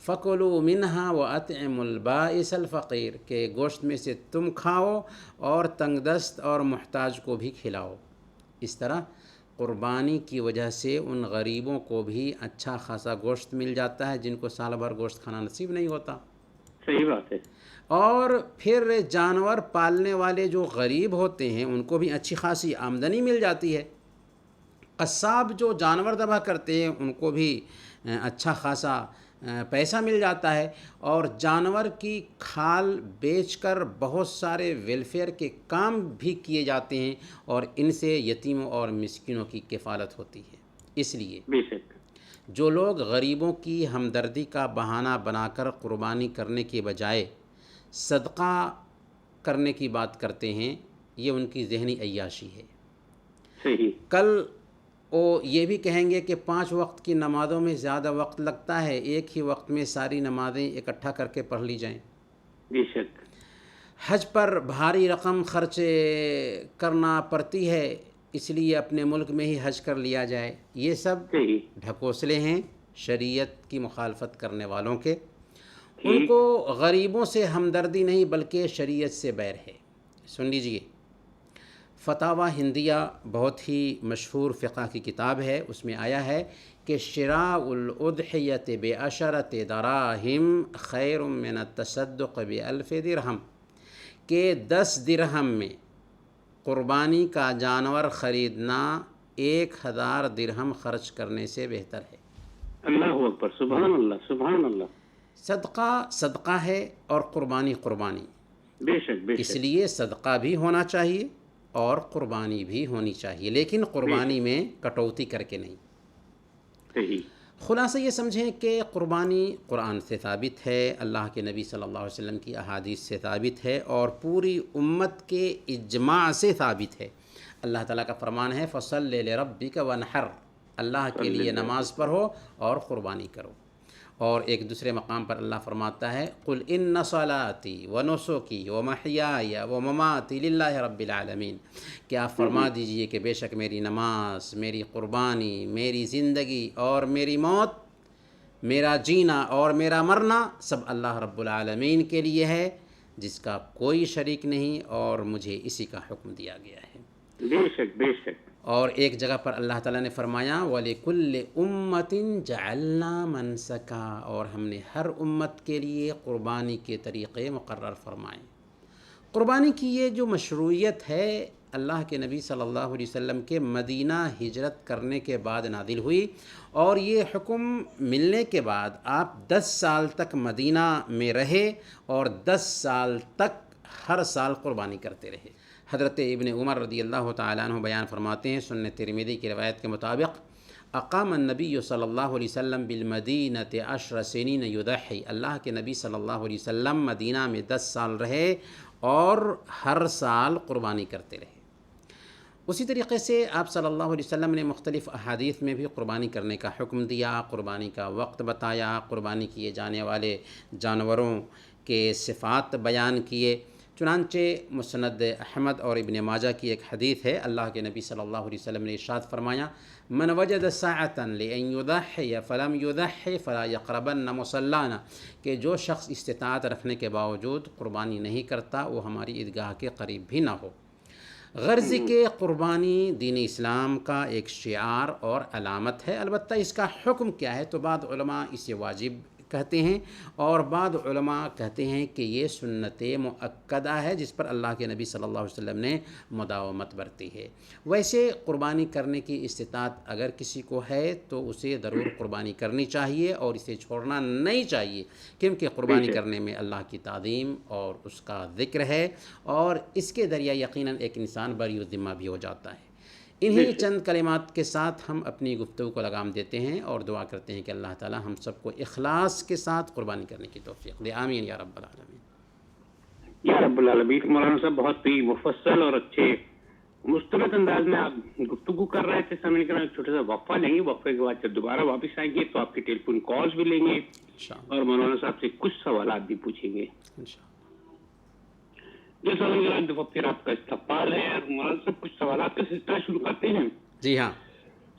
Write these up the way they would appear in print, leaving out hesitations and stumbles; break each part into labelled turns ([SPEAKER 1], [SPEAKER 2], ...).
[SPEAKER 1] فَكُلُوا مِنْهَا وَأَطْعِمُوا الْبَائِسَ الْفَقِيرَ کہ گوشت میں سے تم کھاؤ اور تنگ دست اور محتاج کو بھی کھلاؤ۔ اس طرح قربانی کی وجہ سے ان غریبوں کو بھی اچھا خاصا گوشت مل جاتا ہے جن کو سال بھر گوشت کھانا نصیب نہیں ہوتا۔
[SPEAKER 2] صحیح بات ہے۔
[SPEAKER 1] اور پھر جانور پالنے والے جو غریب ہوتے ہیں ان کو بھی اچھی خاصی آمدنی مل جاتی ہے۔ قصاب جو جانور ذبح کرتے ہیں ان کو بھی اچھا خاصا پیسہ مل جاتا ہے، اور جانور کی کھال بیچ کر بہت سارے ویلفیئر کے کام بھی کیے جاتے ہیں، اور ان سے یتیموں اور مسکینوں کی کفالت ہوتی ہے۔ اس لیے
[SPEAKER 2] بے شک
[SPEAKER 1] جو لوگ غریبوں کی ہمدردی کا بہانہ بنا کر قربانی کرنے کے بجائے صدقہ کرنے کی بات کرتے ہیں، یہ ان کی ذہنی عیاشی ہے۔
[SPEAKER 2] صحیح۔
[SPEAKER 1] کل وہ یہ بھی کہیں گے کہ 5 وقت کی نمازوں میں زیادہ وقت لگتا ہے، ایک ہی وقت میں ساری نمازیں اکٹھا کر کے پڑھ لی جائیں۔
[SPEAKER 2] بے شک۔
[SPEAKER 1] حج پر بھاری رقم خرچ کرنا پڑتی ہے، اس لیے اپنے ملک میں ہی حج کر لیا جائے۔ یہ سب
[SPEAKER 2] صحیح۔
[SPEAKER 1] ڈھکوسلے ہیں شریعت کی مخالفت کرنے والوں کے۔ ان کو غریبوں سے ہمدردی نہیں بلکہ شریعت سے بیر ہے۔ سن لیجئے، فتاوی ہندیہ بہت ہی مشہور فقہ کی کتاب ہے، اس میں آیا ہے کہ شراء الاضحیۃ بعشرۃ دراہم خیر من التصدق ب1000 درہم، کہ 10 درہم میں قربانی کا جانور خریدنا 1000 درہم خرچ کرنے سے بہتر ہے۔
[SPEAKER 2] اللہ اکبر، سبحان اللہ، سبحان اللہ۔
[SPEAKER 1] صدقہ صدقہ ہے اور قربانی قربانی،
[SPEAKER 2] بے شک بے
[SPEAKER 1] اس
[SPEAKER 2] شک۔
[SPEAKER 1] لیے صدقہ بھی ہونا چاہیے اور قربانی بھی ہونی چاہیے، لیکن قربانی میں کٹوتی کر کے نہیں۔
[SPEAKER 2] صحیح۔
[SPEAKER 1] خلاصہ یہ سمجھیں کہ قربانی قرآن سے ثابت ہے، اللہ کے نبی صلی اللہ علیہ وسلم کی احادیث سے ثابت ہے، اور پوری امت کے اجماع سے ثابت ہے۔ اللہ تعالیٰ کا فرمان ہے فَصَلِّ لِرَبِّكَ وَانْحَرْ، اللہ کے لیے نماز پڑھو اور قربانی کرو۔ اور ایک دوسرے مقام پر اللہ فرماتا ہے قُلْ إِنَّ صَلَاتِي وَنُسُكِي وَمَحْيَايَ وَمَمَاتِي لِلَّهِ رَبِّ الْعَالَمِينَ، کہ آپ فرما دیجئے کہ بے شک میری نماز، میری قربانی، میری زندگی اور میری موت، میرا جینا اور میرا مرنا سب اللہ رب العالمین کے لیے ہے، جس کا کوئی شریک نہیں، اور مجھے اسی کا حکم دیا گیا ہے۔
[SPEAKER 2] بے شک بے شک۔
[SPEAKER 1] اور ایک جگہ پر اللہ تعالیٰ نے فرمایا وَلِكُلِّ أُمَّةٍ جَعَلْنَا مَنْسَكًا، اور ہم نے ہر امت کے لیے قربانی کے طریقے مقرر فرمائے۔ قربانی کی یہ جو مشروعیت ہے اللہ کے نبی صلی اللہ علیہ وسلم کے مدینہ ہجرت کرنے کے بعد نازل ہوئی، اور یہ حکم ملنے کے بعد آپ 10 سال تک مدینہ میں رہے، اور 10 سال تک ہر سال قربانی کرتے رہے۔ حضرت ابن عمر رضی اللہ تعالیٰ عنہ بیان فرماتے ہیں، سنن ترمذی کی روایت کے مطابق اقام النبی صلی اللہ علیہ وسلم بالمدینۃ 10 سنین یضحی، اللہ کے نبی صلی اللہ علیہ وسلم مدینہ میں 10 سال رہے اور ہر سال قربانی کرتے رہے۔ اسی طریقے سے آپ صلی اللہ علیہ وسلم نے مختلف احادیث میں بھی قربانی کرنے کا حکم دیا، قربانی کا وقت بتایا، قربانی کیے جانے والے جانوروں کے صفات بیان کیے۔ چنانچہ مسند احمد اور ابن ماجہ کی ایک حدیث ہے، اللہ کے نبی صلی اللہ علیہ وسلم نے ارشاد فرمایا من وجد ساعة لأن يضحي فلم يضحي فلا يقربن مصلانا، کہ جو شخص استطاعت رکھنے کے باوجود قربانی نہیں کرتا وہ ہماری عیدگاہ کے قریب بھی نہ ہو۔ غرض کہ قربانی دین اسلام کا ایک شعار اور علامت ہے، البتہ اس کا حکم کیا ہے تو بعض علماء اسے واجب کہتے ہیں، اور بعض علماء کہتے ہیں کہ یہ سنت مؤکدہ ہے جس پر اللہ کے نبی صلی اللہ علیہ وسلم نے مداومت برتی ہے۔ ویسے قربانی کرنے کی استطاعت اگر کسی کو ہے تو اسے ضرور قربانی کرنی چاہیے اور اسے چھوڑنا نہیں چاہیے، کیونکہ قربانی کرنے میں اللہ کی تعظیم اور اس کا ذکر ہے، اور اس کے ذریعہ یقیناً ایک انسان بری ذمہ بھی ہو جاتا ہے۔ انہی چند کلمات کے ساتھ ہم اپنی گفتگو کو لگام دیتے ہیں اور دعا کرتے ہیں کہ اللہ تعالی ہم سب کو اخلاص کے ساتھ قربانی کرنے کی توفیق دے، آمین یا رب العالمین۔
[SPEAKER 2] یا رب العالمین۔ مولانا صاحب بہت ہی مفصل اور اچھے مستند انداز میں آپ گفتگو کر رہے تھے۔ سامنے کرنا ایک چھوٹا سا وقفہ لیں گے، وقفے کے بعد جب دوبارہ واپس آئیں گے تو آپ کے ٹیلی فون کالز بھی لیں گے اور مولانا صاحب سے کچھ سوالات بھی پوچھیں گے
[SPEAKER 1] انشاءاللہ۔
[SPEAKER 2] جو سوال ایک دفعہ پھر آپ کا استقبال ہے، اور مولانا صاحب کچھ سوالات کا سلسلہ شروع کرتے ہیں۔
[SPEAKER 1] جی ہاں۔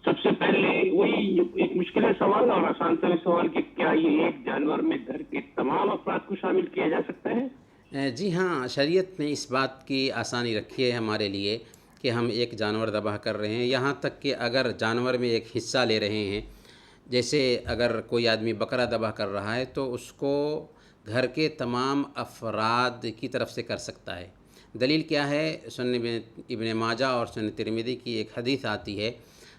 [SPEAKER 2] سب سے پہلے وہی ایک مشکل سوال اور آسان ترین سوال کہ کیا یہ ایک جانور میں گھر کے تمام افراد کو شامل کیا جا سکتا ہے؟
[SPEAKER 1] جی ہاں، شریعت نے اس بات کی آسانی رکھی ہے ہمارے لیے کہ ہم ایک جانور ذبح کر رہے ہیں، یہاں تک کہ اگر جانور میں ایک حصہ لے رہے ہیں، جیسے اگر کوئی آدمی بکرا ذبح کر رہا ہے تو اس کو گھر کے تمام افراد کی طرف سے کر سکتا ہے۔ دلیل کیا ہے؟ سنن ابن ماجہ اور سنن ترمذی کی ایک حدیث آتی ہے،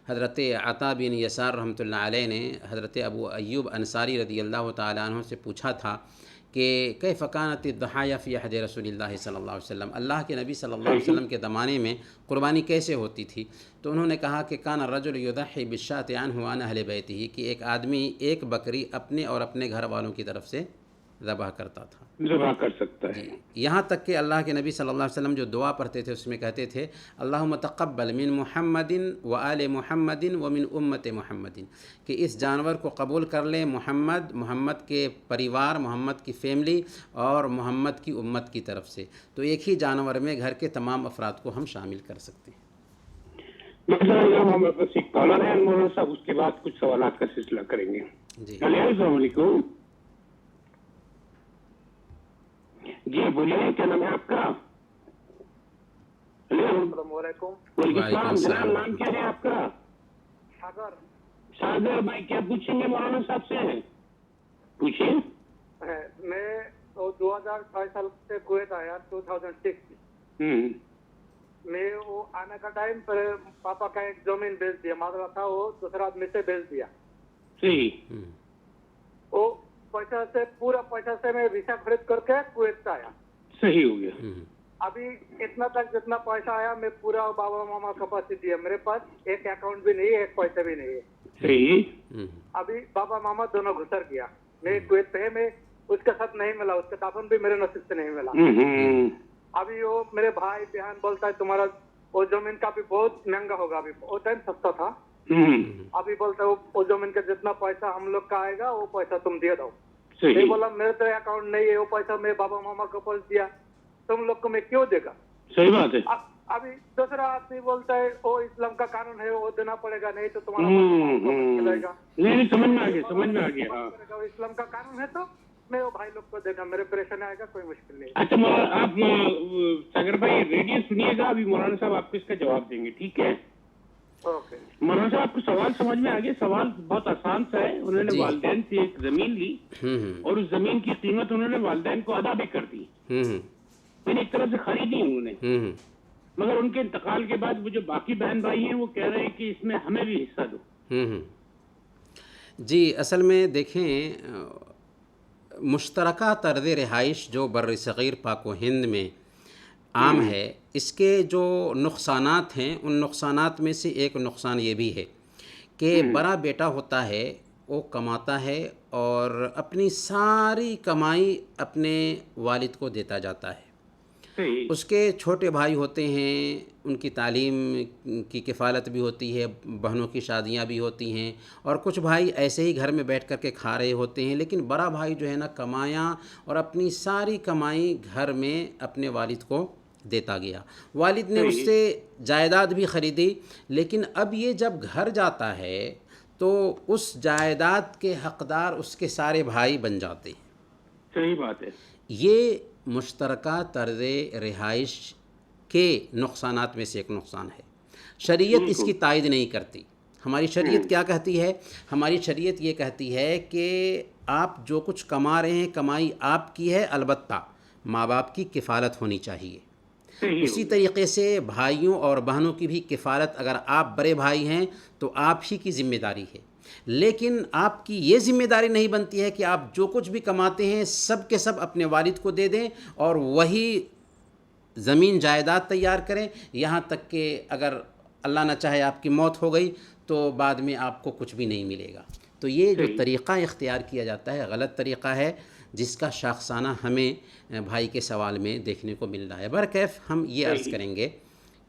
[SPEAKER 1] حضرت عطا بن یسار رحمۃ اللہ علیہ نے حضرت ابو ایوب انصاری رضی اللہ تعالیٰ عنہ سے پوچھا تھا کہ کیف کانت الضحایا فی عہد رسول اللہ صلی اللہ علیہ وسلم، اللہ کے نبی صلی اللہ علیہ وسلم کے زمانے میں قربانی کیسے ہوتی تھی؟ تو انہوں نے کہا کہ کان الرجل یضحی بالشاۃ عنہ وعن اہل بیتہ، کہ ایک آدمی ایک بکری اپنے اور اپنے گھر والوں کی طرف سے ذبح کرتا تھا،
[SPEAKER 2] ذبح کر سکتا ہے۔
[SPEAKER 1] یہاں تک کہ اللہ کے نبی صلی اللہ علیہ وسلم جو دعا پڑھتے تھے اس میں کہتے تھے اللہم تقبل من محمد و آل محمد و من امت محمد، کہ اس جانور کو قبول کر لیں محمد کے پریوار، محمد کی فیملی اور محمد کی امت کی طرف سے۔ تو ایک ہی جانور میں گھر کے تمام افراد کو ہم شامل کر سکتے ہیں۔
[SPEAKER 2] ہمارے پاس ایک کالر ہے مولانا صاحب، اس کے بعد کچھ سوالات کا سلسلہ کریں گے۔
[SPEAKER 1] جی
[SPEAKER 2] السلام علیکم۔ جی بولیے، کیا نام ہے آپ کا؟
[SPEAKER 3] السلام علیکم۔
[SPEAKER 2] وعلیکم السلام، نام کیا ہے آپ کا؟
[SPEAKER 3] ساگر۔
[SPEAKER 2] ساگر بھائی، کیا پوچھیں گے مولانا صاحب سے؟ پوچھیں۔
[SPEAKER 3] میں 2022 سال سے کویت آیا 2006 میں، وہ آنے کا ٹائم پر پاپا کا ایک زمین بیچ دیا، مادرا تھا وہ دوسرا آدمی سے بیچ دیا۔
[SPEAKER 2] صحیح۔
[SPEAKER 3] وہ پیسہ سے پورا پیسہ سے میں ویزا خرید کر کے کویت سے آیا۔
[SPEAKER 2] صحیح ہو گیا۔
[SPEAKER 3] ابھی اتنا تک جتنا پیسہ آیا میں پورا بابا ماما کا پاس دیا، میرے پاس ایک اکاؤنٹ بھی نہیں ہے، ایک پیسہ بھی نہیں ہے۔
[SPEAKER 2] صحیح۔
[SPEAKER 3] ابھی بابا ماما دونوں گھسر گیا، میں کویت پہ میں اس کے ساتھ نہیں ملا، اس کا دفن بھی میرے نصیب سے نہیں ملا۔ ابھی وہ میرے بھائی بہن بولتا ہے تمہارا وہ زمین کا بھی بہت مہنگا ہوگا، ابھی وہ ٹائم سستا تھا، ابھی بولتا ہے وہ زمین کا جتنا پیسہ ہم لوگ کا آئے گا وہ پیسہ تم دے دو۔ میں بولا میرے تو اکاؤنٹ نہیں ہے، وہ پیسہ میں بابا ماما کو پاس دیا، تم لوگ کو میں کیوں دے گا؟
[SPEAKER 2] صحیح بات ہے۔
[SPEAKER 3] ابھی دوسرا آدمی بولتا ہے وہ اسلام کا قانون ہے وہ دینا پڑے گا، نہیں تو تمہارا چلے گا۔
[SPEAKER 2] نہیں، سمجھ میں آ گیا، سمجھ میں آ گیا۔
[SPEAKER 3] اسلام کا قانون ہے تو میں وہ بھائی لوگ کو دے گا، میرے پریشانی آئے گا، کوئی مشکل نہیں۔
[SPEAKER 2] اچھا آپ ساگر بھائی ریڈیو سنیے گا، ابھی مولانا صاحب آپ کو اس کا جواب دیں گے، ٹھیک ہے؟
[SPEAKER 3] اوکے
[SPEAKER 2] مولانا صاحب آپ کو سوال سمجھ میں آ گیا؟ سوال بہت آسان سا ہے۔ انہوں نے والدین سے ایک زمین لی اور اس زمین کی قیمت انہوں نے والدین کو ادا بھی کر دی، یعنی ایک طرح سے خریدی انہوں نے، مگر ان کے انتقال کے بعد وہ جو باقی بہن بھائی ہیں وہ کہہ رہے ہیں کہ اس میں ہمیں بھی حصہ دو۔
[SPEAKER 1] جی اصل میں دیکھیں، مشترکہ طرز رہائش جو بر صغیر پاک و ہند میں عام ہے، اس کے جو نقصانات ہیں ان نقصانات میں سے ایک نقصان یہ بھی ہے کہ بڑا بیٹا ہوتا ہے، وہ کماتا ہے اور اپنی ساری کمائی اپنے والد کو دیتا جاتا ہے۔ اس کے چھوٹے بھائی ہوتے ہیں، ان کی تعلیم کی کفالت بھی ہوتی ہے، بہنوں کی شادیاں بھی ہوتی ہیں، اور کچھ بھائی ایسے ہی گھر میں بیٹھ کر کے کھا رہے ہوتے ہیں، لیکن بڑا بھائی جو ہے نا کمایا اور اپنی ساری کمائی گھر میں اپنے والد کو دیتا گیا۔ والد نے اس سے جائیداد بھی خریدی، لیکن اب یہ جب گھر جاتا ہے تو اس جائیداد کے حقدار اس کے سارے بھائی بن جاتے ہیں۔
[SPEAKER 2] صحیح بات ہے۔
[SPEAKER 1] یہ مشترکہ طرز رہائش کے نقصانات میں سے ایک نقصان ہے۔ شریعت اس کی تائید نہیں کرتی۔ ہماری شریعت کیا کہتی ہے؟ ہماری شریعت یہ کہتی ہے کہ آپ جو کچھ کما رہے ہیں کمائی آپ کی ہے، البتہ ماں باپ کی کفالت ہونی چاہیے۔ اسی طریقے سے بھائیوں اور بہنوں کی بھی کفالت، اگر آپ بڑے بھائی ہیں تو آپ ہی کی ذمہ داری ہے، لیکن آپ کی یہ ذمہ داری نہیں بنتی ہے کہ آپ جو کچھ بھی کماتے ہیں سب کے سب اپنے والد کو دے دیں اور وہی زمین جائیداد تیار کریں، یہاں تک کہ اگر اللہ نہ چاہے آپ کی موت ہو گئی تو بعد میں آپ کو کچھ بھی نہیں ملے گا۔ تو یہ جو طریقہ اختیار کیا جاتا ہے غلط طریقہ ہے، جس کا شاخسانہ ہمیں بھائی کے سوال میں دیکھنے کو مل رہا ہے۔ برکیف ہم یہ عرض کریں گے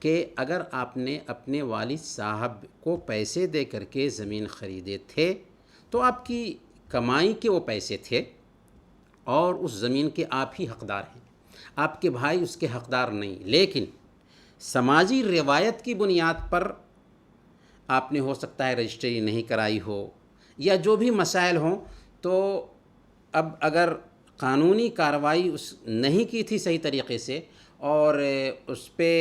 [SPEAKER 1] کہ اگر آپ نے اپنے والد صاحب کو پیسے دے کر کے زمین خریدے تھے تو آپ کی کمائی کے وہ پیسے تھے اور اس زمین کے آپ ہی حقدار ہیں، آپ کے بھائی اس کے حقدار نہیں، لیکن سماجی روایت کی بنیاد پر آپ نے ہو سکتا ہے رجسٹری نہیں کرائی ہو یا جو بھی مسائل ہوں، تو اب اگر قانونی کارروائی اس نہیں کی تھی صحیح طریقے سے اور اس پہ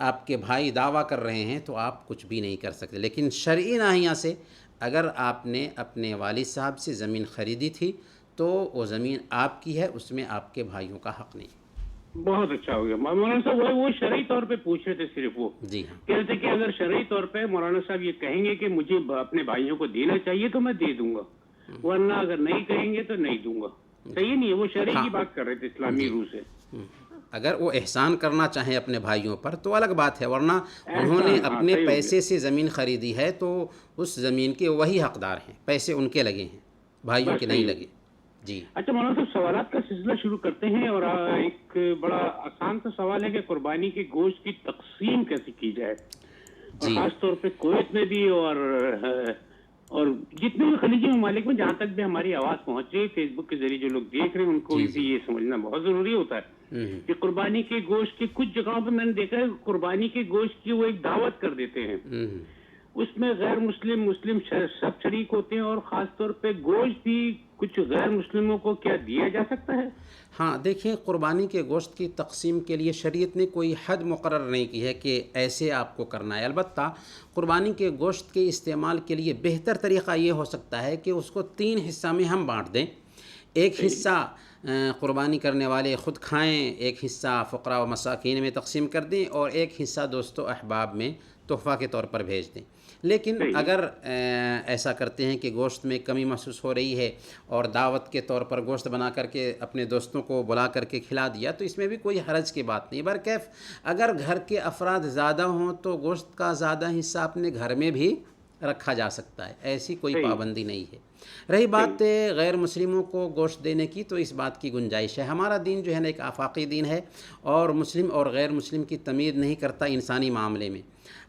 [SPEAKER 1] آپ کے بھائی دعویٰ کر رہے ہیں تو آپ کچھ بھی نہیں کر سکتے. لیکن شرعی ناحیہ سے اگر آپ نے اپنے والد صاحب سے زمین خریدی تھی تو وہ زمین آپ کی ہے، اس میں آپ کے بھائیوں کا حق نہیں.
[SPEAKER 2] بہت اچھا ہو گیا مولانا صاحب. وہ شرعی طور پہ پوچھ رہے تھے صرف وہ
[SPEAKER 1] جی ہاں.
[SPEAKER 2] کہتے کہ اگر شرعی طور پہ مولانا صاحب یہ کہیں گے کہ مجھے اپنے بھائیوں کو دینا چاہیے تو میں دے دوں گا، ورنہ اگر نہیں کہیں گے تو نہیں دوں گا. صحیح نہیں ہے، وہ شرعی کی بات کر رہے تھے اسلامی روح سے.
[SPEAKER 1] اگر وہ احسان کرنا چاہیں اپنے بھائیوں پر تو الگ بات ہے، ورنہ انہوں نے اپنے پیسے سے زمین خریدی ہے تو اس زمین کے وہی حقدار ہیں، پیسے ان کے لگے ہیں، بھائیوں کے نہیں لگے. جی
[SPEAKER 2] اچھا مولانا صاحب، سوالات کا سلسلہ شروع کرتے ہیں. اور ایک بڑا آسان سا سوال ہے کہ قربانی کے گوشت کی تقسیم کیسے کی جائے، اور خاص طور پہ کویت میں بھی اور جتنے بھی خلیجی ممالک میں، جہاں تک بھی ہماری آواز پہنچ رہی ہے فیس بک کے ذریعے جو لوگ دیکھ رہے ہیں ان کو بھی یہ سمجھنا بہت ضروری ہوتا ہے کہ قربانی کے گوشت کی کچھ جگہوں پہ میں نے دیکھا ہے قربانی کے گوشت کی وہ ایک دعوت کر دیتے ہیں، اس میں غیر مسلم سب شریک ہوتے ہیں، اور خاص طور پہ گوشت بھی کچھ غیر مسلموں کو کیا دیا جا سکتا ہے؟
[SPEAKER 1] ہاں دیکھیں، قربانی کے گوشت کی تقسیم کے لیے شریعت نے کوئی حد مقرر نہیں کی ہے کہ ایسے آپ کو کرنا ہے. البتہ قربانی کے گوشت کے استعمال کے لیے بہتر طریقہ یہ ہو سکتا ہے کہ اس کو 3 حصہ میں ہم بانٹ دیں. ایک حصہ قربانی کرنے والے خود کھائیں، ایک حصہ فقراء و مساکین میں تقسیم کر دیں، اور ایک حصہ دوست و احباب میں تحفہ کے طور پر بھیج دیں. لیکن اگر ایسا کرتے ہیں کہ گوشت میں کمی محسوس ہو رہی ہے اور دعوت کے طور پر گوشت بنا کر کے اپنے دوستوں کو بلا کر کے کھلا دیا تو اس میں بھی کوئی حرج کی بات نہیں. برکیف اگر گھر کے افراد زیادہ ہوں تو گوشت کا زیادہ حصہ اپنے گھر میں بھی رکھا جا سکتا ہے، ایسی کوئی پابندی نہیں ہے. رہی بات غیر مسلموں کو گوشت دینے کی، تو اس بات کی گنجائش ہے. ہمارا دین جو ہے نا ایک آفاقی دین ہے اور مسلم اور غیر مسلم کی تمیز نہیں کرتا انسانی معاملے میں.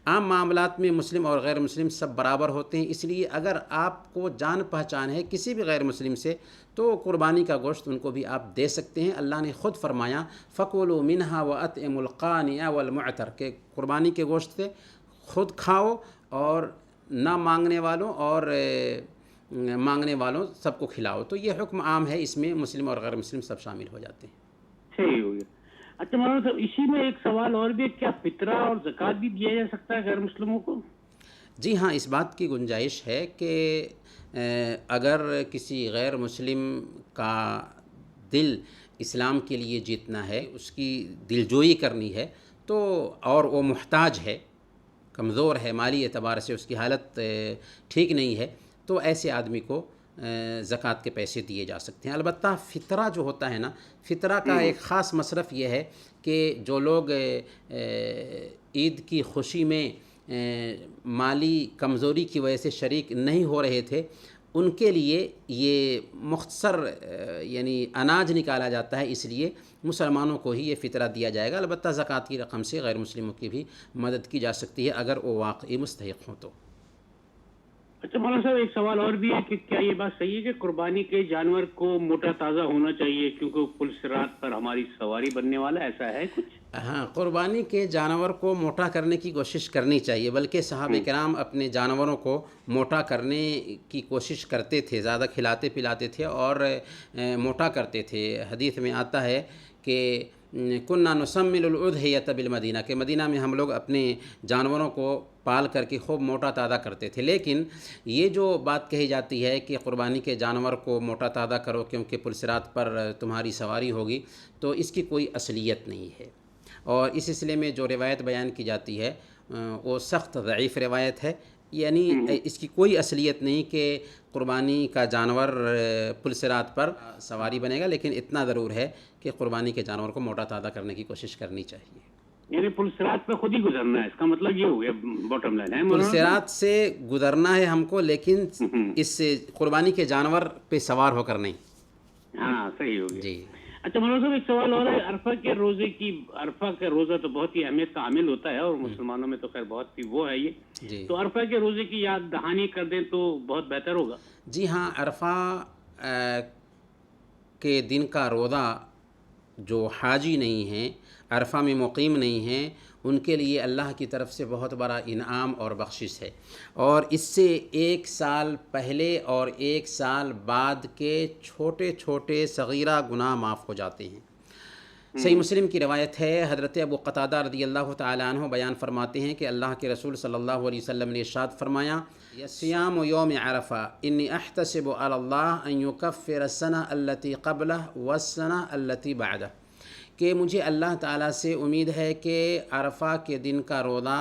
[SPEAKER 1] عام معاملات میں مسلم اور غیر مسلم سب برابر ہوتے ہیں. اس لیے اگر آپ کو جان پہچان ہے کسی بھی غیر مسلم سے تو قربانی کا گوشت ان کو بھی آپ دے سکتے ہیں. اللہ نے خود فرمایا فَكُلُوا مِنْهَا وَأَطْعِمُوا الْقَانِعَ وَالْمُعْتَرَ، کہ قربانی کے گوشت سے خود کھاؤ اور نہ مانگنے والوں اور مانگنے والوں سب کو کھلاؤ. تو یہ حکم عام ہے، اس میں مسلم اور غیر مسلم سب شامل ہو جاتے ہیں.
[SPEAKER 2] صحیح ہو گیا. اچھا مولانا صاحب، اسی میں ایک سوال اور بھی ہے، کیا فطرہ اور زکوٰۃ بھی دیا جا سکتا ہے غیر مسلموں کو؟
[SPEAKER 1] جی ہاں، اس بات کی گنجائش ہے کہ اگر کسی غیر مسلم کا دل اسلام کے لیے جیتنا ہے، اس کی دلجوئی کرنی ہے تو، اور وہ محتاج ہے، کمزور ہے، مالی اعتبار سے اس کی حالت ٹھیک نہیں ہے، تو ایسے آدمی کو زکوٰۃ کے پیسے دیے جا سکتے ہیں. البتہ فطرہ جو ہوتا ہے نا، فطرہ کا ایک خاص مصرف یہ ہے کہ جو لوگ عید کی خوشی میں مالی کمزوری کی وجہ سے شریک نہیں ہو رہے تھے، ان کے لیے یہ مختصر یعنی اناج نکالا جاتا ہے، اس لیے مسلمانوں کو ہی یہ فطرہ دیا جائے گا. البتہ زکوٰۃ کی رقم سے غیر مسلموں کی بھی مدد کی جا سکتی ہے اگر وہ واقعی مستحق ہوں تو.
[SPEAKER 2] اچھا مولانا صاحب، ایک سوال اور بھی ہے کہ کیا یہ بات صحیح ہے کہ قربانی کے جانور کو موٹا تازہ ہونا چاہیے کیونکہ پل صراط پر ہماری سواری بننے والا، ایسا ہے کچھ؟
[SPEAKER 1] ہاں، قربانی کے جانور کو موٹا کرنے کی کوشش کرنی چاہیے، بلکہ صحابہ کرام اپنے جانوروں کو موٹا کرنے کی کوشش کرتے تھے، زیادہ کھلاتے پلاتے تھے اور موٹا کرتے تھے. حدیث میں آتا ہے کہ کنّا نسمّل الاضحیۃ بالمدینہ، کہ مدینہ میں ہم لوگ اپنے جانوروں کو پال کر کے خوب موٹا تازہ کرتے تھے. لیکن یہ جو بات کہی جاتی ہے کہ قربانی کے جانور کو موٹا تازہ کرو کیونکہ پل صراط پر تمہاری سواری ہوگی، تو اس کی کوئی اصلیت نہیں ہے. اور اس سلسلے میں جو روایت بیان کی جاتی ہے وہ سخت ضعیف روایت ہے، یعنی اس کی کوئی اصلیت نہیں کہ قربانی کا جانور پل صراط پر سواری بنے گا. لیکن اتنا ضرور ہے کہ قربانی کے جانور کو موٹا تازہ کرنے کی کوشش کرنی چاہیے.
[SPEAKER 2] یعنی پل صراط پہ خود ہی گزرنا ہے، اس کا مطلب یہ ہو گیا باٹم لائن ہے.
[SPEAKER 1] پل صراط سے گزرنا ہے ہم کو، لیکن اس قربانی کے جانور پہ سوار ہو کر نہیں.
[SPEAKER 2] ہاں صحیح ہو گیا.
[SPEAKER 1] جی.
[SPEAKER 2] اچھا مولانا صاحب، ایک سوال اور ہے. عرفہ کا روزہ تو بہت ہی اہمیت کا حامل ہوتا ہے اور مسلمانوں میں تو خیر بہت ہی وہ ہے یہ.
[SPEAKER 1] جی.
[SPEAKER 2] تو عرفہ کے روزے کی یاد دہانی کر دیں تو بہت بہتر ہوگا.
[SPEAKER 1] جی ہاں، عرفہ کے دن کا روزہ جو حاجی نہیں ہیں، عرفہ میں مقیم نہیں ہیں، ان کے لیے اللہ کی طرف سے بہت بڑا انعام اور بخشش ہے، اور اس سے 1 سال پہلے اور 1 سال بعد کے چھوٹے چھوٹے صغیرہ گناہ معاف ہو جاتے ہیں۔ صحیح مسلم کی روایت ہے، حضرت ابو قتادہ رضی اللہ تعالیٰ عنہ بیان فرماتے ہیں کہ اللہ کے رسول صلی اللہ علیہ وسلم نے ارشاد فرمایا، صیام یوم عرفہ انی احتسب علی اللہ ان یکفر السنہ التی قبلہ والسنہ التی بعدہ، کہ مجھے اللہ تعالیٰ سے امید ہے کہ عرفہ کے دن کا روزہ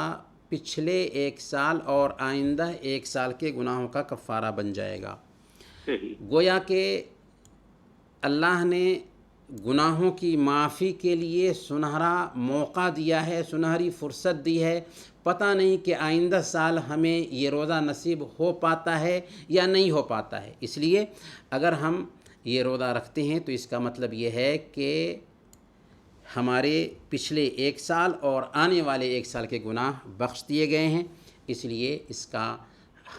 [SPEAKER 1] پچھلے 1 سال اور آئندہ 1 سال کے گناہوں کا کفارہ بن جائے گا۔ گویا کہ اللہ نے گناہوں کی معافی کے لیے سنہرا موقع دیا ہے، سنہری فرصت دی ہے۔ پتہ نہیں کہ آئندہ سال ہمیں یہ روزہ نصیب ہو پاتا ہے یا نہیں ہو پاتا ہے، اس لیے اگر ہم یہ روزہ رکھتے ہیں تو اس کا مطلب یہ ہے کہ ہمارے پچھلے 1 سال اور آنے والے 1 سال کے گناہ بخش دیے گئے ہیں۔ اس لیے اس کا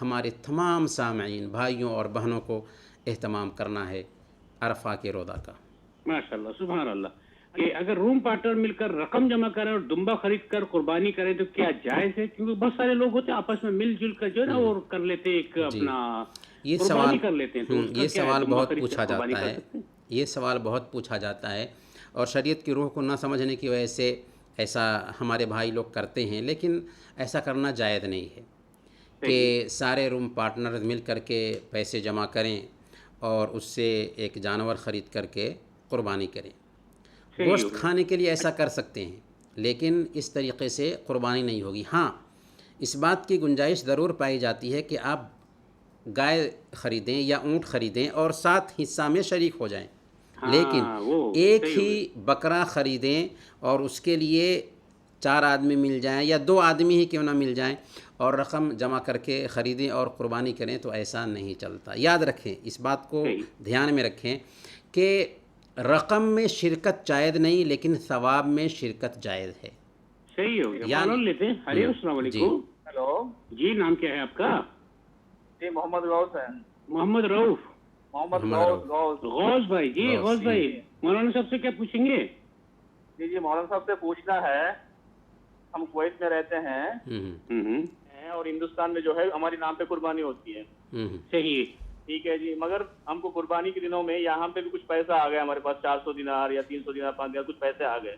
[SPEAKER 1] ہمارے تمام سامعین بھائیوں اور بہنوں کو اہتمام کرنا ہے عرفہ کے روزہ کا۔
[SPEAKER 2] ماشاءاللہ، سبحان اللہ۔ کہ اگر روم پارٹنر مل کر رقم جمع کریں اور دمبا خرید کر قربانی کریں تو کیا جائز ہے؟ کیونکہ بہت سارے لوگ ہوتے ہیں آپس میں مل جل کر جو ہے نا اور کر لیتے ایک اپنا
[SPEAKER 1] یہ
[SPEAKER 2] قربانی
[SPEAKER 1] سوال
[SPEAKER 2] کر لیتے ہیں، تو اس کا
[SPEAKER 1] یہ
[SPEAKER 2] کیا ہے؟
[SPEAKER 1] سوال
[SPEAKER 2] دمبا
[SPEAKER 1] بہت
[SPEAKER 2] خرید کر
[SPEAKER 1] پوچھا
[SPEAKER 2] قربانی
[SPEAKER 1] جاتا
[SPEAKER 2] کر
[SPEAKER 1] ہے،
[SPEAKER 2] سکتے ہیں؟
[SPEAKER 1] یہ سوال بہت پوچھا جاتا ہے، اور شریعت کی روح کو نہ سمجھنے کی وجہ سے ایسا ہمارے بھائی لوگ کرتے ہیں، لیکن ایسا کرنا جائز نہیں ہے کہ سارے روم پارٹنر مل کر کے پیسے جمع کریں اور اس سے ایک جانور خرید کر کے قربانی کریں۔ گوشت کھانے کے لیے ایسا کر سکتے ہیں، لیکن اس طریقے سے قربانی نہیں ہوگی۔ ہاں، اس بات کی گنجائش ضرور پائی جاتی ہے کہ آپ گائے خریدیں یا اونٹ خریدیں اور ساتھ حصہ میں شریک ہو جائیں، لیکن ایک ہی بکرا خریدیں اور اس کے لیے 4 آدمی مل جائیں یا 2 آدمی ہی کیوں نہ مل جائیں اور رقم جمع کر کے خریدیں اور قربانی کریں تو ایسا نہیں چلتا۔ یاد رکھیں، اس بات کو دھیان میں رکھیں کہ رقم میں شرکت جائز نہیں، لیکن ثواب میں شرکت جائز ہے۔
[SPEAKER 2] صحیح ہو گیا، معلوم لیتے ہیں۔ ہری السلام علیکم۔
[SPEAKER 3] ہیلو
[SPEAKER 2] جی، نام کیا ہے آپ کا؟
[SPEAKER 3] جی محمد غوث ہے۔
[SPEAKER 2] محمد رؤف،
[SPEAKER 3] محمد غوث
[SPEAKER 2] غوث بھائی۔ جی غوث بھائی، مولانا صاحب سے کیا پوچھیں گے؟
[SPEAKER 3] جی مولانا صاحب سے پوچھنا ہے، ہم کویت میں رہتے ہیں اور ہندوستان میں جو ہے ہماری نام پہ قربانی ہوتی ہے۔
[SPEAKER 2] صحیح،
[SPEAKER 3] ٹھیک ہے جی، مگر ہم کو قربانی کے دنوں میں یہاں پہ بھی کچھ پیسہ آ گیا، ہمارے پاس 400 دینار یا 300 دینار 5 دینار کچھ پیسے آ گئے،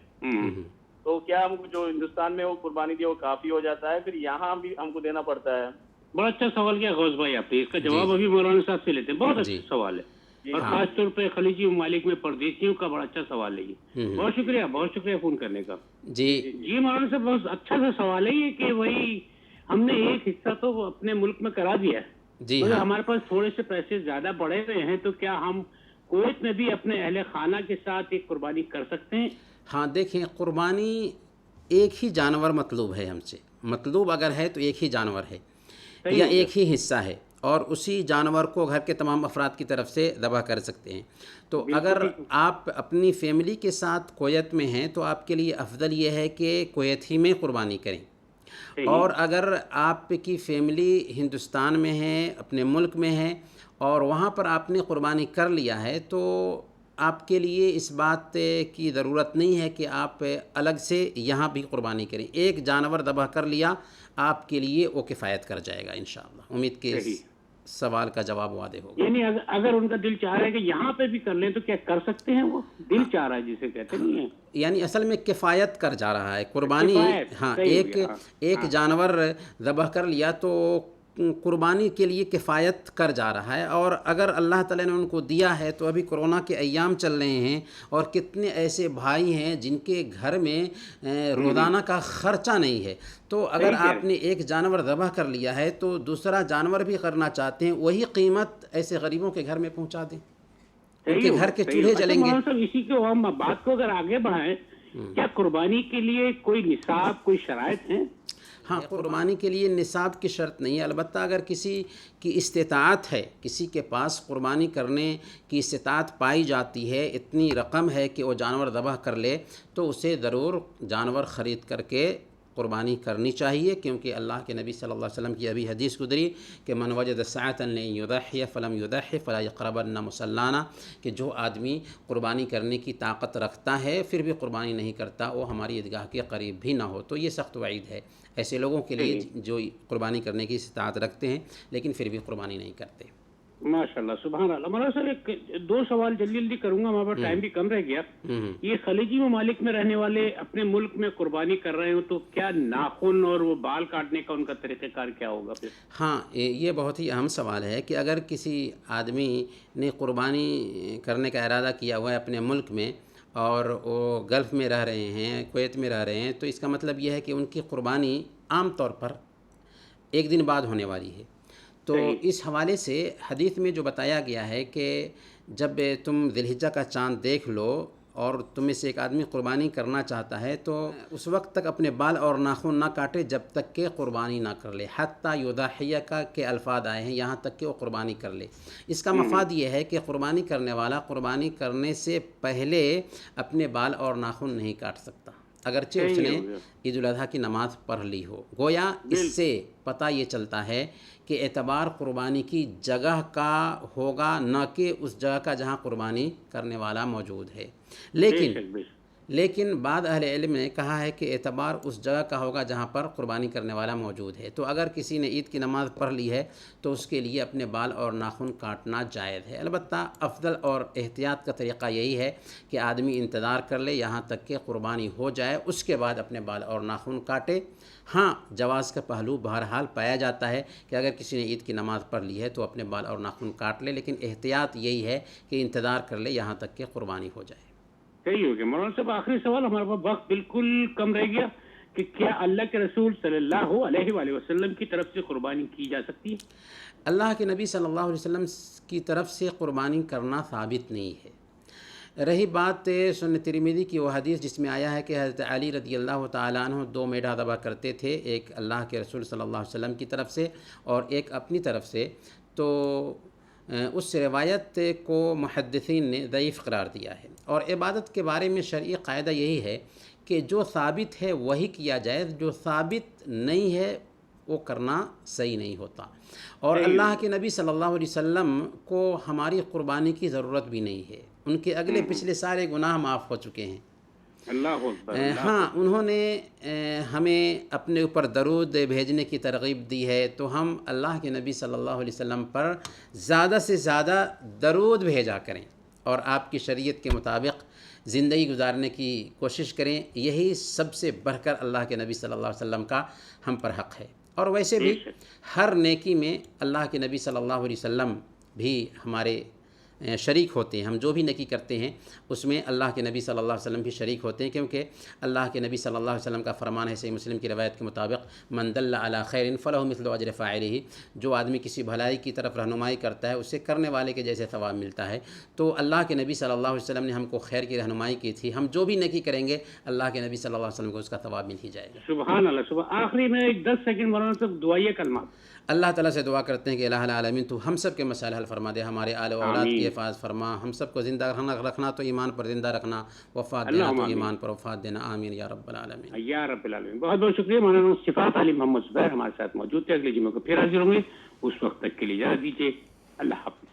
[SPEAKER 3] تو کیا ہم کو جو ہندوستان میں وہ قربانی دی وہ کافی ہو جاتا ہے، پھر یہاں بھی ہم کو دینا پڑتا ہے؟
[SPEAKER 2] بڑا اچھا سوال کیا غوث بھائی آپ نے، اس کا جواب ابھی مولانا صاحب سے لیتے ہیں۔ بہت اچھا سوال ہے، اور خاص طور پہ خلیجی ممالک میں پردیسیوں کا بڑا اچھا سوال ہے یہ۔ بہت شکریہ، بہت شکریہ فون کرنے کا۔ جی مولانا صاحب، بہت اچھا سا سوال ہے یہ کہ وہی ہم نے ایک حصہ تو اپنے ملک میں کرا دیا ہے، مگر ہمارے پاس تھوڑے سے پیسے زیادہ بڑھے ہوئے ہیں، تو کیا ہم کویت میں بھی اپنے اہل خانہ کے ساتھ ایک قربانی کر سکتے ہیں؟
[SPEAKER 1] ہاں دیکھیں، قربانی ایک ہی جانور مطلوب ہے ہم سے، مطلوب اگر ہے تو ایک ہی جانور ہے یا ایک ہی حصہ ہے، اور اسی جانور کو گھر کے تمام افراد کی طرف سے ذبح کر سکتے ہیں۔ تو اگر آپ اپنی فیملی کے ساتھ کویت میں ہیں تو آپ کے لیے افضل یہ ہے کہ کویت ہی میں قربانی کریں، اور اگر آپ کی فیملی ہندوستان میں ہے، اپنے ملک میں ہے، اور وہاں پر آپ نے قربانی کر لیا ہے، تو آپ کے لیے اس بات کی ضرورت نہیں ہے کہ آپ الگ سے یہاں بھی قربانی کریں۔ ایک جانور ذبح کر لیا آپ کے لیے وہ کفایت کر جائے گا انشاءاللہ۔ امید کہ اس سوال کا جواب واضح ہوگا۔
[SPEAKER 2] یعنی اگر ان کا دل چاہ رہا ہے کہ یہاں پہ بھی کر لیں تو کیا کر سکتے ہیں؟ وہ دل چاہ رہا ہے جسے کہتے ہیں،
[SPEAKER 1] یعنی اصل میں کفایت کر جا رہا ہے قربانی۔ ہاں، ایک جانور ذبح کر لیا تو قربانی کے لیے کفایت کر جا رہا ہے، اور اگر اللہ تعالیٰ نے ان کو دیا ہے تو ابھی کرونا کے ایام چل رہے ہیں، اور کتنے ایسے بھائی ہیں جن کے گھر میں روزانہ کا خرچہ نہیں ہے، تو اگر آپ نے ایک جانور ذبح کر لیا ہے تو دوسرا جانور بھی کرنا چاہتے ہیں، وہی قیمت ایسے غریبوں کے گھر میں پہنچا دیں، ان کے گھر کے چولہے جلیں گے۔
[SPEAKER 2] اسی کو ہم بات کو اگر آگے بڑھائیں، کیا قربانی کے لیے کوئی نصاب، کوئی شرائط ہیں؟
[SPEAKER 1] ہاں، قربانی کے لیے نصاب کی شرط نہیں ہے، البتہ اگر کسی کی استطاعت ہے، کسی کے پاس قربانی کرنے کی استطاعت پائی جاتی ہے، اتنی رقم ہے کہ وہ جانور ذبح کر لے، تو اسے ضرور جانور خرید کر کے قربانی کرنی چاہیے، کیونکہ اللہ کے نبی صلی اللہ علیہ وسلم کی ابھی حدیث گزری کہ من وجد سعۃ لن یضحی فلم یضحی فلا یقربن مصلانا، کہ جو آدمی قربانی کرنے کی طاقت رکھتا ہے پھر بھی قربانی نہیں کرتا وہ ہماری عیدگاہ کے قریب بھی نہ ہو۔ تو یہ سخت وعید ہے ایسے لوگوں کے لیے جو قربانی کرنے کی استطاعت رکھتے ہیں لیکن پھر بھی قربانی نہیں کرتے۔
[SPEAKER 2] ماشاء اللہ، سبحان اللہ۔ مولانا صاحب ایک دو سوال جلدی جلدی کروں گا، ہمارے پاس ٹائم بھی کم رہ گیا۔ یہ خلیجی ممالک میں رہنے والے اپنے ملک میں قربانی کر رہے ہوں تو کیا ناخن اور وہ بال کاٹنے کا ان کا طریقہ کار کیا ہوگا پھر؟
[SPEAKER 1] ہاں، یہ بہت ہی اہم سوال ہے کہ اگر کسی آدمی نے قربانی کرنے کا ارادہ کیا ہوا ہے اپنے ملک میں اور وہ گلف میں رہ رہے ہیں، کویت میں رہ رہے ہیں، تو اس کا مطلب یہ ہے کہ ان کی قربانی عام طور پر ایک دن بعد ہونے والی ہے۔ تو اس حوالے سے حدیث میں جو بتایا گیا ہے کہ جب تم ذی الحجہ کا چاند دیکھ لو اور تم میں سے ایک آدمی قربانی کرنا چاہتا ہے تو اس وقت تک اپنے بال اور ناخن نہ کاٹے جب تک کہ قربانی نہ کر لے، حتیٰ یضحیہ کا کے الفاظ آئے ہیں، یہاں تک کہ وہ قربانی کر لے۔ اس کا مفاد یہ ہے کہ قربانی کرنے والا قربانی کرنے سے پہلے اپنے بال اور ناخن نہیں کاٹ سکتا، اگرچہ اس نے عید الاضحیٰ کی نماز پڑھ لی ہو۔ گویا اس سے پتہ یہ چلتا ہے کہ اعتبار قربانی کی جگہ کا ہوگا، نہ کہ اس جگہ کا جہاں قربانی کرنے والا موجود ہے۔ لیکن بعض اہل علم نے کہا ہے کہ اعتبار اس جگہ کا ہوگا جہاں پر قربانی کرنے والا موجود ہے۔ تو اگر کسی نے عید کی نماز پڑھ لی ہے تو اس کے لیے اپنے بال اور ناخن کاٹنا جائز ہے۔ البتہ افضل اور احتیاط کا طریقہ یہی ہے کہ آدمی انتظار کر لے یہاں تک کہ قربانی ہو جائے، اس کے بعد اپنے بال اور ناخن کاٹے۔ ہاں، جواز کا پہلو بہرحال پایا جاتا ہے کہ اگر کسی نے عید کی نماز پڑھ لی ہے تو اپنے بال اور ناخن کاٹ لے، لیکن احتیاط یہی ہے کہ انتظار کر لے یہاں تک کہ قربانی ہو جائے۔
[SPEAKER 2] صحیح ہو گیا مولانا صاحب۔ آخری سوال، ہمارے پاس وقت بالکل کم رہ گیا، کہ کیا اللہ کے رسول صلی اللہ علیہ وآلہ وسلم کی طرف سے قربانی کی جا سکتی ہے؟
[SPEAKER 1] اللہ کے نبی صلی اللہ علیہ وسلم کی طرف سے قربانی کرنا ثابت نہیں ہے۔ رہی بات سنن ترمذی کی وہ حدیث جس میں آیا ہے کہ حضرت علی رضی اللہ تعالیٰ عنہ 2 میڈا ذبح کرتے تھے، ایک اللہ کے رسول صلی اللہ علیہ وسلم کی طرف سے اور ایک اپنی طرف سے، تو اس روایت کو محدثین نے ضعیف قرار دیا ہے۔ اور عبادت کے بارے میں شرعی قاعدہ یہی ہے کہ جو ثابت ہے وہی کیا جائے، جو ثابت نہیں ہے وہ کرنا صحیح نہیں ہوتا۔ اور اللہ کے نبی صلی اللہ علیہ وسلم کو ہماری قربانی کی ضرورت بھی نہیں ہے، ان کے اگلے پچھلے سارے گناہ معاف ہو چکے ہیں۔
[SPEAKER 2] اللہ اکبر۔
[SPEAKER 1] ہاں، انہوں نے ہمیں اپنے اوپر درود بھیجنے کی ترغیب دی ہے، تو ہم اللہ کے نبی صلی اللہ علیہ وسلم پر زیادہ سے زیادہ درود بھیجا کریں اور آپ کی شریعت کے مطابق زندگی گزارنے کی کوشش کریں۔ یہی سب سے بڑھ کر اللہ کے نبی صلی اللہ علیہ وسلم کا ہم پر حق ہے۔ اور ویسے بھی ہر نیکی میں اللہ کے نبی صلی اللہ علیہ وسلم بھی ہمارے شریک ہوتے ہیں۔ ہم جو بھی نیکی کرتے ہیں اس میں اللہ کے نبی صلی اللہ علیہ وسلم بھی شریک ہوتے ہیں، کیونکہ اللہ کے نبی صلی اللہ علیہ وسلم کا فرمان ہے صحیح مسلم کی روایت کے مطابق من دل علی خیر فلہ مثل اجر فاعلہ، جو آدمی کسی بھلائی کی طرف رہنمائی کرتا ہے اسے کرنے والے کے جیسے ثواب ملتا ہے۔ تو اللہ کے نبی صلی اللہ علیہ وسلم نے ہم کو خیر کی رہنمائی کی تھی، ہم جو بھی نیکی کریں گے اللہ کے نبی صلی اللہ علیہ وسلم کو اس کا ثواب مل ہی جائے گا۔
[SPEAKER 2] سبحان اللہ۔ آخری میں ایک 10 سیکنڈ مولانا صاحب دعائیہ کلمات۔
[SPEAKER 1] اللہ تعالیٰ سے دعا کرتے ہیں کہ الہ العالمین تو ہم سب کے مسائل حل فرما دے، ہمارے آل و اولاد کی حفاظ فرما، ہم سب کو زندہ رکھنا تو ایمان پر زندہ رکھنا، وفات دینا تو ایمان پر وفات دینا، آمین یا رب العالمین۔
[SPEAKER 2] یا رب العالمین۔ بہت بہت شکریہ مولانا صفات علی محمد زبیر ہمارے ساتھ موجود تھے۔ اگلے جمعے کو پھر حاضر ہوں گے، اس وقت تک کے لیے اجازت دیجیے، اللہ حافظ۔